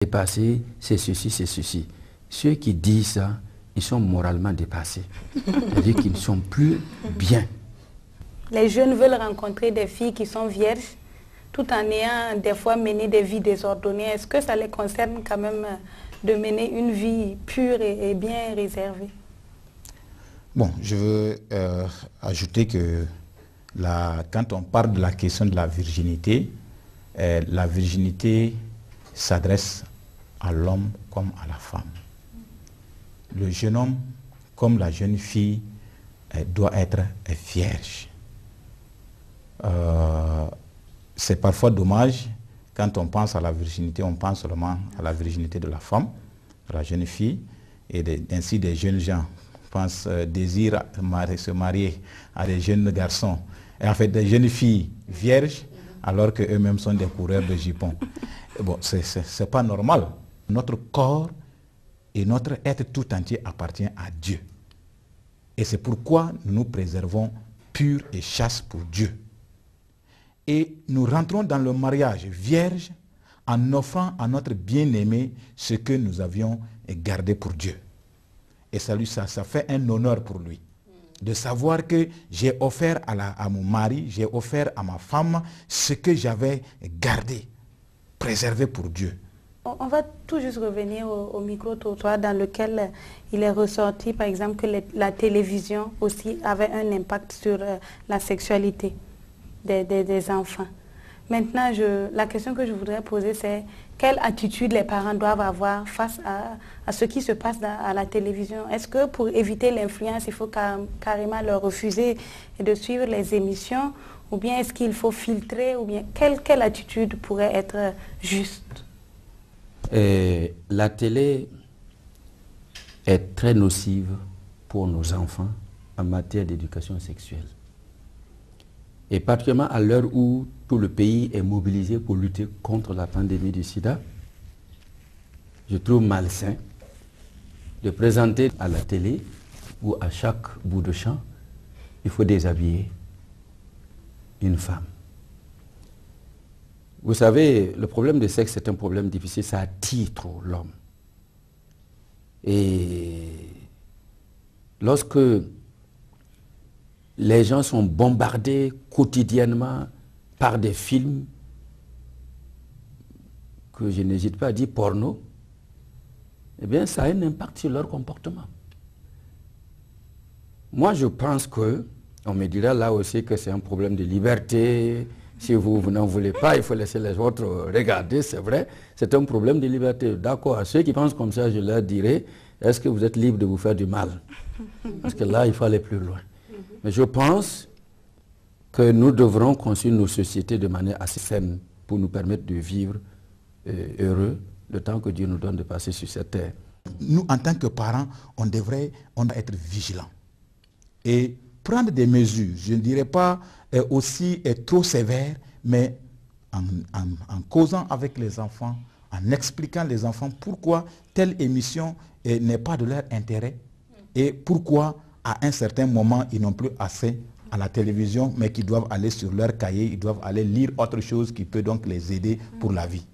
Dépassé, c'est ceci, c'est ceci. Ceux qui disent ça, ils sont moralement dépassés. C'est-à-dire qu'ils ne sont plus bien. Les jeunes veulent rencontrer des filles qui sont vierges, tout en ayant des fois mené des vies désordonnées. Est-ce que ça les concerne quand même de mener une vie pure et bien réservée? Bon, je veux ajouter que quand on parle de la question de la virginité s'adresse à l'homme comme à la femme. Le jeune homme comme la jeune fille doit être vierge. C'est parfois dommage, quand on pense à la virginité, on pense seulement à la virginité de la femme, de la jeune fille, et ainsi des jeunes gens désirent se marier à des jeunes garçons, et en fait des jeunes filles vierges, alors qu'eux-mêmes sont des coureurs de jupons. Bon, c'est pas normal. Notre corps et notre être tout entier appartient à Dieu. Et c'est pourquoi nous nous préservons purs et chastes pour Dieu. Et nous rentrons dans le mariage vierge en offrant à notre bien-aimé ce que nous avions gardé pour Dieu. Et ça fait un honneur pour lui de savoir que j'ai offert à mon mari, j'ai offert à ma femme ce que j'avais gardé, préservé pour Dieu. On va tout juste revenir au micro-trottoir dans lequel il est ressorti, par exemple, que la télévision aussi avait un impact sur la sexualité des enfants. Maintenant, la question que je voudrais poser, c'est quelle attitude les parents doivent avoir face à ce qui se passe à la télévision? Est-ce que pour éviter l'influence, il faut carrément leur refuser de suivre les émissions? Ou bien est-ce qu'il faut filtrer? Ou bien quelle attitude pourrait être juste? La télé est très nocive pour nos enfants en matière d'éducation sexuelle. Et particulièrement à l'heure où tout le pays est mobilisé pour lutter contre la pandémie du sida, je trouve malsain de présenter à la télé ou à chaque bout de champ, il faut déshabiller une femme. Vous savez, le problème de sexe, c'est un problème difficile, ça attire trop l'homme. Et lorsque les gens sont bombardés quotidiennement par des films que je n'hésite pas à dire porno, eh bien ça a un impact sur leur comportement. Moi je pense que, on me dira là aussi que c'est un problème de liberté, si vous n'en voulez pas, il faut laisser les autres regarder, c'est vrai, c'est un problème de liberté. D'accord, à ceux qui pensent comme ça, je leur dirais, est-ce que vous êtes libre de vous faire du mal? Parce que là, il faut aller plus loin. Mais je pense que nous devrons construire nos sociétés de manière assez saine pour nous permettre de vivre heureux le temps que Dieu nous donne de passer sur cette terre. Nous, en tant que parents, on doit être vigilants et prendre des mesures, je ne dirais pas aussi trop sévères, mais en causant avec les enfants, en expliquant les enfants pourquoi telle émission n'est pas de leur intérêt et pourquoi à un certain moment, ils n'ont plus assez à la télévision, mais qu'ils doivent aller sur leur cahier, ils doivent aller lire autre chose qui peut donc les aider pour la vie.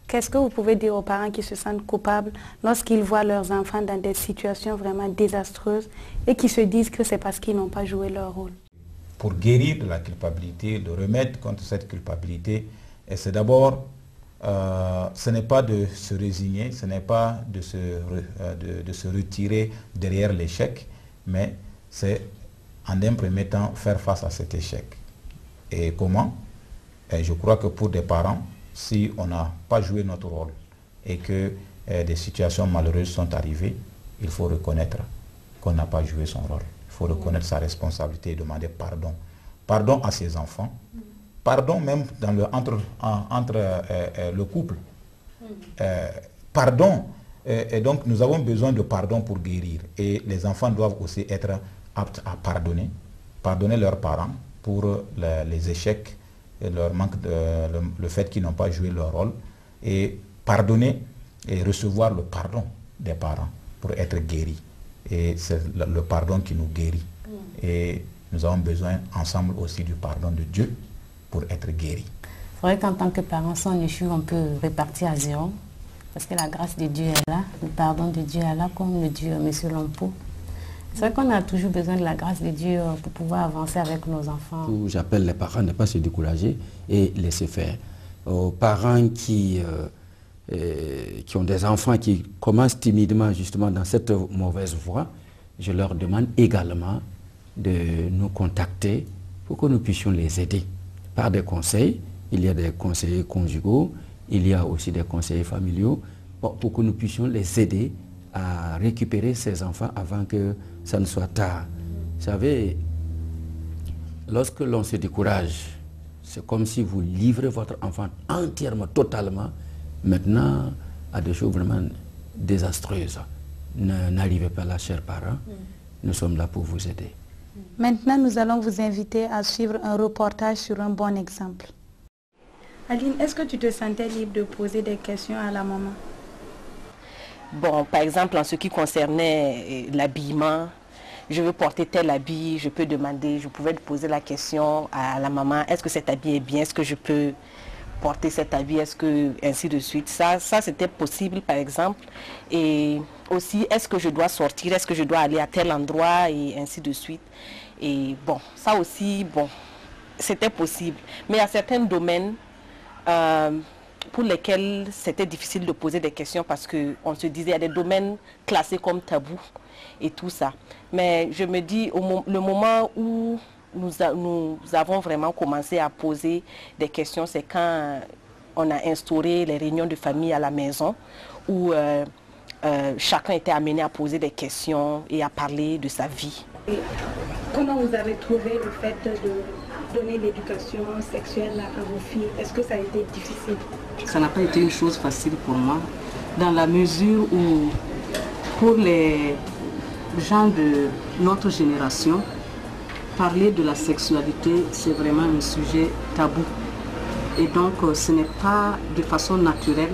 Qu'est-ce que vous pouvez dire aux parents qui se sentent coupables lorsqu'ils voient leurs enfants dans des situations vraiment désastreuses et qui se disent que c'est parce qu'ils n'ont pas joué leur rôle? Pour guérir de la culpabilité, le remède contre cette culpabilité, c'est d'abord, ce n'est pas de se résigner, ce n'est pas de se retirer derrière l'échec, mais c'est en un premier temps faire face à cet échec. Et comment? Et je crois que pour des parents, si on n'a pas joué notre rôle et que des situations malheureuses sont arrivées, il faut reconnaître qu'on n'a pas joué son rôle. Il faut reconnaître sa responsabilité et demander pardon. Pardon à ses enfants, pardon même entre le couple. Pardon. Et donc nous avons besoin de pardon pour guérir. Et les enfants doivent aussi être aptes à pardonner. Pardonner leurs parents pour les échecs et leur manque le fait qu'ils n'ont pas joué leur rôle. Et pardonner et recevoir le pardon des parents pour être guéris. Et c'est le pardon qui nous guérit. Et nous avons besoin ensemble aussi du pardon de Dieu pour être guéris. C'est vrai qu'en tant que parents, si on échoue, on peut repartir à zéro. parce que la grâce de Dieu est là, le pardon de Dieu est là, comme le dit M. Lampo. C'est vrai qu'on a toujours besoin de la grâce de Dieu pour pouvoir avancer avec nos enfants. J'appelle les parents à ne pas se décourager et laisser faire. Aux parents qui ont des enfants qui commencent timidement justement dans cette mauvaise voie, je leur demande également de nous contacter pour que nous puissions les aider par des conseils. Il y a des conseillers conjugaux, il y a aussi des conseillers familiaux, pour que nous puissions les aider à récupérer ces enfants avant que ça ne soit tard. Vous savez, lorsque l'on se décourage, c'est comme si vous livrez votre enfant entièrement, totalement, maintenant, à des choses vraiment désastreuses. N'arrivez pas là, chers parents. Nous sommes là pour vous aider. Maintenant, nous allons vous inviter à suivre un reportage sur un bon exemple. Aline, est-ce que tu te sentais libre de poser des questions à la maman? Bon, par exemple, en ce qui concernait l'habillement, je veux porter tel habit, je peux demander, je pouvais poser la question à la maman, est-ce que cet habit est bien, est-ce que je peux porter cet habit, est-ce que, ainsi de suite. Ça c'était possible, par exemple. Et aussi, est-ce que je dois sortir, est-ce que je dois aller à tel endroit, et ainsi de suite. Et bon, ça aussi, bon, c'était possible. Mais à certains domaines, pour lesquels c'était difficile de poser des questions parce qu'on se disait, il y a des domaines classés comme tabou et tout ça. Mais je me dis, le moment où nous avons vraiment commencé à poser des questions, c'est quand on a instauré les réunions de famille à la maison où chacun était amené à poser des questions et à parler de sa vie. Et comment vous avez trouvé le fait de donner l'éducation sexuelle à vos filles? Est-ce que ça a été difficile? Ça n'a pas été une chose facile pour moi, dans la mesure où pour les gens de notre génération, parler de la sexualité, c'est vraiment un sujet tabou. Et donc, ce n'est pas de façon naturelle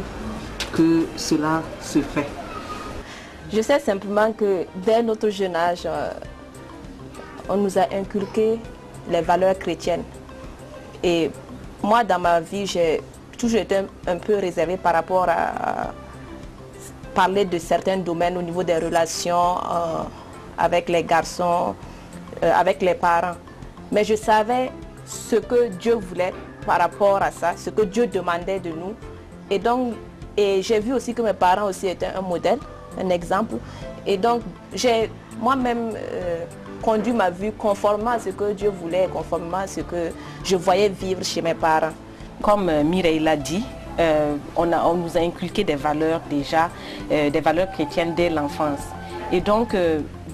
que cela se fait. Je sais simplement que dès notre jeune âge, on nous a inculqué les valeurs chrétiennes. Et moi, dans ma vie, j'ai toujours été un peu réservée par rapport à parler de certains domaines au niveau des relations avec les garçons, avec les parents. Mais je savais ce que Dieu voulait par rapport à ça, ce que Dieu demandait de nous. Et donc, j'ai vu aussi que mes parents aussi étaient un modèle, un exemple. Et donc, j'ai moi-même conduit ma vie conformément à ce que Dieu voulait, conformément à ce que je voyais vivre chez mes parents. Comme Mireille l'a dit, on nous a inculqué des valeurs déjà, des valeurs chrétiennes dès l'enfance. Et donc,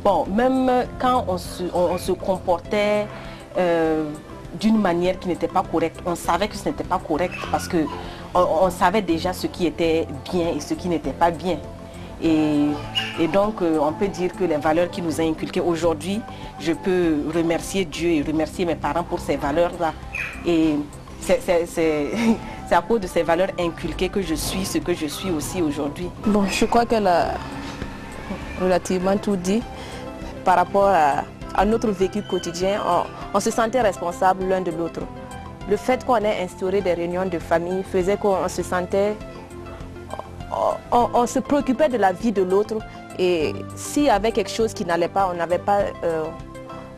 bon, même quand on se comportait d'une manière qui n'était pas correcte, on savait que ce n'était pas correct parce qu'on savait déjà ce qui était bien et ce qui n'était pas bien. Et donc, on peut dire que les valeurs qu'il nous a inculquées aujourd'hui, je peux remercier Dieu et remercier mes parents pour ces valeurs-là. Et c'est à cause de ces valeurs inculquées que je suis ce que je suis aussi aujourd'hui. Bon, je crois qu'elle a relativement tout dit par rapport à notre vécu quotidien. On se sentait responsable l'un de l'autre. Le fait qu'on ait instauré des réunions de famille faisait qu'on se sentait... On se préoccupait de la vie de l'autre et s'il y avait quelque chose qui n'allait pas, on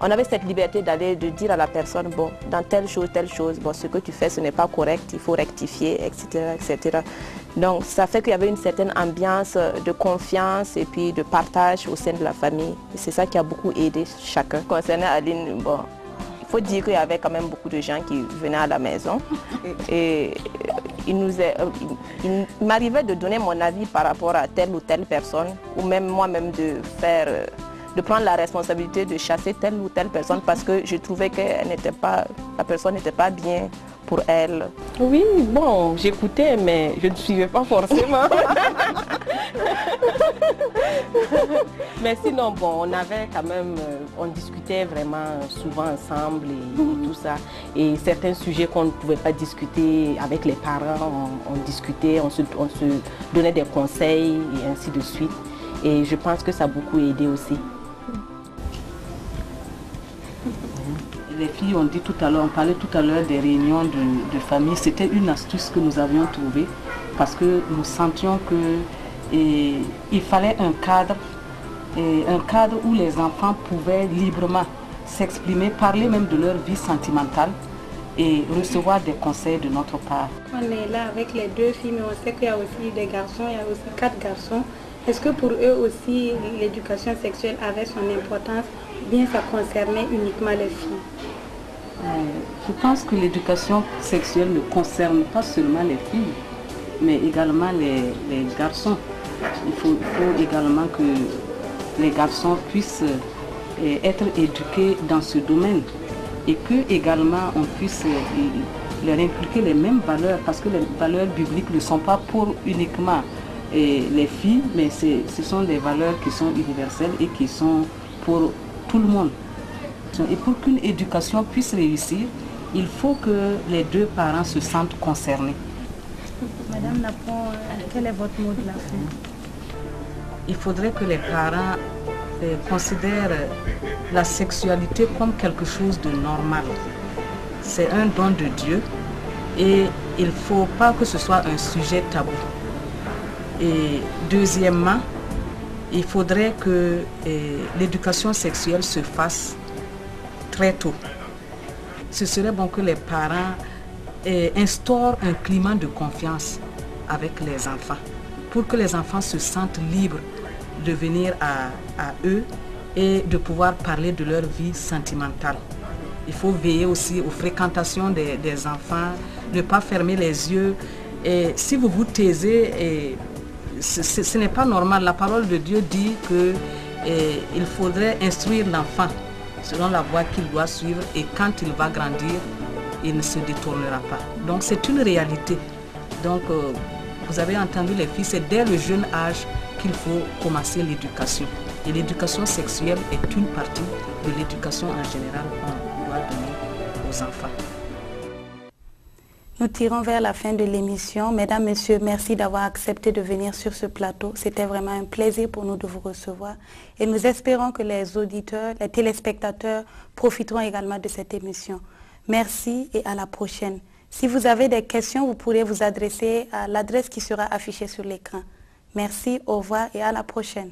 avait cette liberté d'aller de dire à la personne, bon, dans telle chose, bon, ce que tu fais, ce n'est pas correct, il faut rectifier, etc., etc. Donc, ça fait qu'il y avait une certaine ambiance de confiance et puis de partage au sein de la famille. C'est ça qui a beaucoup aidé chacun. Concernant Aline, bon, il faut dire qu'il y avait quand même beaucoup de gens qui venaient à la maison et il m'arrivait de donner mon avis par rapport à telle ou telle personne ou même moi-même de prendre la responsabilité de chasser telle ou telle personne parce que je trouvais que la personne n'était pas bien pour elle. Oui, bon, j'écoutais mais je ne suivais pas forcément. Mais sinon, bon, on avait quand même, on discutait vraiment souvent ensemble et tout ça. Et certains sujets qu'on ne pouvait pas discuter avec les parents, on discutait, on se donnait des conseils et ainsi de suite. Et je pense que ça a beaucoup aidé aussi. Les filles on parlait tout à l'heure des réunions de famille. C'était une astuce que nous avions trouvée parce que nous sentions qu'il fallait un cadre où les enfants pouvaient librement s'exprimer, parler même de leur vie sentimentale et recevoir des conseils de notre part. On est là avec les 2 filles, mais on sait qu'il y a aussi des garçons, il y a aussi 4 garçons. Est-ce que pour eux aussi l'éducation sexuelle avait son importance ou bien ça concernait uniquement les filles? Je pense que l'éducation sexuelle ne concerne pas seulement les filles, mais également les garçons. Il faut également que les garçons puissent être éduqués dans ce domaine et que également on puisse leur inculquer les mêmes valeurs, parce que les valeurs bibliques ne sont pas pour uniquement les filles, mais ce sont des valeurs qui sont universelles et qui sont pour tout le monde. Et pour qu'une éducation puisse réussir, il faut que les 2 parents se sentent concernés. Madame Napon, quel est votre mot de la fin? Il faudrait que les parents considèrent la sexualité comme quelque chose de normal. C'est un don de Dieu et il ne faut pas que ce soit un sujet tabou. Et deuxièmement, il faudrait que l'éducation sexuelle se fasse très tôt. Ce serait bon que les parents instaurent un climat de confiance avec les enfants, pour que les enfants se sentent libres de venir à eux et de pouvoir parler de leur vie sentimentale. Il faut veiller aussi aux fréquentations des enfants, ne pas fermer les yeux. Et si vous vous taisez, ce n'est pas normal. La parole de Dieu dit qu'il faudrait instruire l'enfant selon la voie qu'il doit suivre, et quand il va grandir, il ne se détournera pas. Donc c'est une réalité. Donc vous avez entendu les filles, c'est dès le jeune âge qu'il faut commencer l'éducation. Et l'éducation sexuelle est une partie de l'éducation en général qu'on doit donner aux enfants. Nous tirons vers la fin de l'émission. Mesdames, Messieurs, merci d'avoir accepté de venir sur ce plateau. C'était vraiment un plaisir pour nous de vous recevoir. Et nous espérons que les auditeurs, les téléspectateurs profiteront également de cette émission. Merci et à la prochaine. Si vous avez des questions, vous pourrez vous adresser à l'adresse qui sera affichée sur l'écran. Merci, au revoir et à la prochaine.